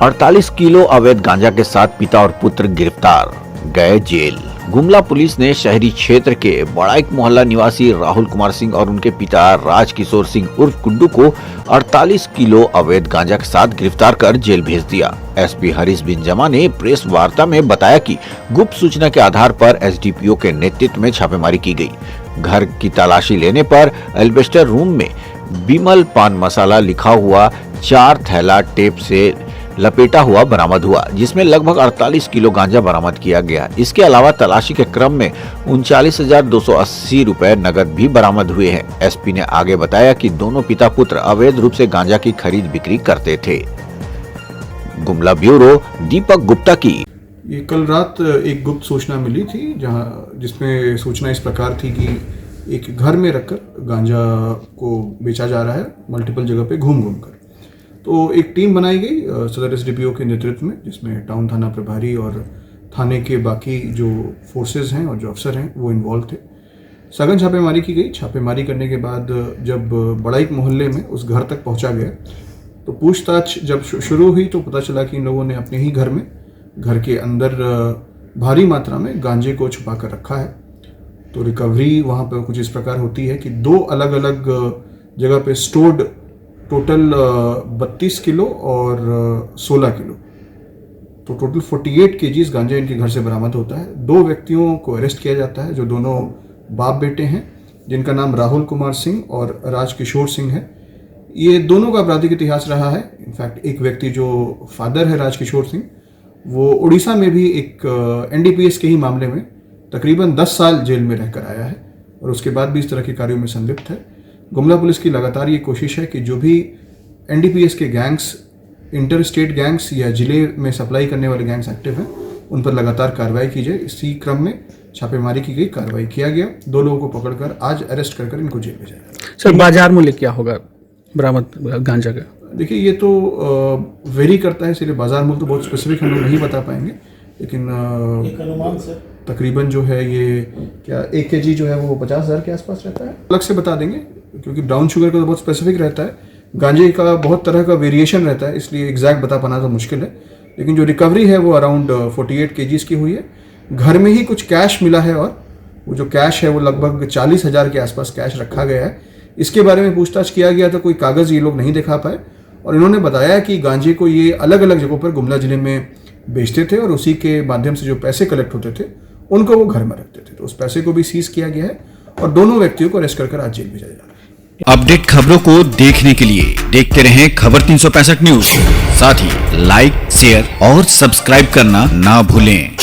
48 kilo अवैध गांजा के साथ पिता और पुत्र गिरफ्तार, गए जेल। गुमला पुलिस ने शहरी क्षेत्र के बड़ाइक मोहल्ला निवासी राहुल कुमार सिंह और उनके पिता राजकिशोर सिंह उर्फ गुड्डू को 48 किलो अवैध गांजा के साथ गिरफ्तार कर जेल भेज दिया। एसपी हरीश बिंजमा ने प्रेस वार्ता में बताया कि गुप्त सूचना के आधार पर एसडीपीओ के नेतृत्व में छापेमारी की गई। घर की तलाशी लेने पर एल्बेस्टर रूम में बिमल पान मसाला लिखा हुआ 4 थैला टेप से लपेटा हुआ बरामद हुआ, जिसमें लगभग 48 किलो गांजा बरामद किया गया। इसके अलावा तलाशी के क्रम में 39,280 रुपए नगद भी बरामद हुए हैं। एसपी ने आगे बताया कि दोनों पिता पुत्र अवैध रूप से गांजा की खरीद बिक्री करते थे। गुमला ब्यूरो दीपक गुप्ता की। ये कल रात एक गुप्त सूचना मिली थी जिसमें सूचना इस प्रकार थी कि एक घर में रखकर गांजा को बेचा जा रहा है मल्टीपल जगह पे घूम कर। तो एक टीम बनाई गई सदर एसडीपीओ के नेतृत्व में, जिसमें टाउन थाना प्रभारी और थाने के बाकी जो फोर्सेस हैं और जो अफसर हैं वो इन्वॉल्व थे। सघन छापेमारी की गई। छापेमारी करने के बाद जब बड़ाइक मोहल्ले में उस घर तक पहुंचा गया तो पूछताछ जब शुरू हुई तो पता चला कि इन लोगों ने अपने ही घर के अंदर भारी मात्रा में गांजे को छुपा कर रखा है। तो रिकवरी वहाँ पर कुछ इस प्रकार होती है कि 2 अलग अलग जगह पे स्टोर्ड टोटल 32 किलो और 16 किलो, तो टोटल 48 केजीज गांजा इनके घर से बरामद होता है। 2 व्यक्तियों को अरेस्ट किया जाता है जो दोनों बाप बेटे हैं, जिनका नाम राहुल कुमार सिंह और राजकिशोर सिंह है। ये दोनों का आपराधिक इतिहास रहा है। इनफैक्ट एक व्यक्ति जो फादर है राजकिशोर सिंह, वो उड़ीसा में भी एक एनडीपीएस के ही मामले में तकरीबन 10 साल जेल में रहकर आया है और उसके बाद भी इस तरह के कार्यों में संलिप्त है। गुमला पुलिस की लगातार ये कोशिश है कि जो भी एनडीपीएस के गैंग्स, इंटर स्टेट गैंग्स या जिले में सप्लाई करने वाले गैंग्स एक्टिव हैं, उन पर लगातार कार्रवाई की जाए। इसी क्रम में छापेमारी की गई, कार्रवाई किया गया। 2 लोगों को पकड़कर आज अरेस्ट कर इनको जेल भेजा गया। सर, बाजार मूल्य क्या होगा बरामद गांजा का? देखिए, ये तो वेरी करता है, इसलिए बाजार मूल्य तो बहुत स्पेसिफिक हम लोग नहीं बता पाएंगे, लेकिन एक अनुमान से तकरीबन जो है ये क्या 1 केजी जो है वो 50,000 के आसपास रहता है। अलग से बता देंगे क्योंकि ब्राउन शुगर का तो बहुत स्पेसिफिक रहता है, गांजे का बहुत तरह का वेरिएशन रहता है, इसलिए एग्जैक्ट बता पाना तो मुश्किल है। लेकिन जो रिकवरी है वो अराउंड 48 केजीज की हुई है। घर में ही कुछ कैश मिला है और वो जो कैश है वो लगभग 40,000 के आसपास कैश रखा गया है। इसके बारे में पूछताछ किया गया तो कोई कागज़ ये लोग नहीं दिखा पाए और इन्होंने बताया कि गांजे को ये अलग अलग जगहों पर गुमला जिले में बेचते थे और उसी के माध्यम से जो पैसे कलेक्ट होते थे उनको वो घर में रखते थे। तो उस पैसे को भी सीज किया गया है और दोनों व्यक्तियों को अरेस्ट कर आज जेल भेजा जा रहा है। अपडेट खबरों को देखने के लिए देखते रहें खबर 365 न्यूज। साथ ही लाइक, शेयर और सब्सक्राइब करना ना भूलें।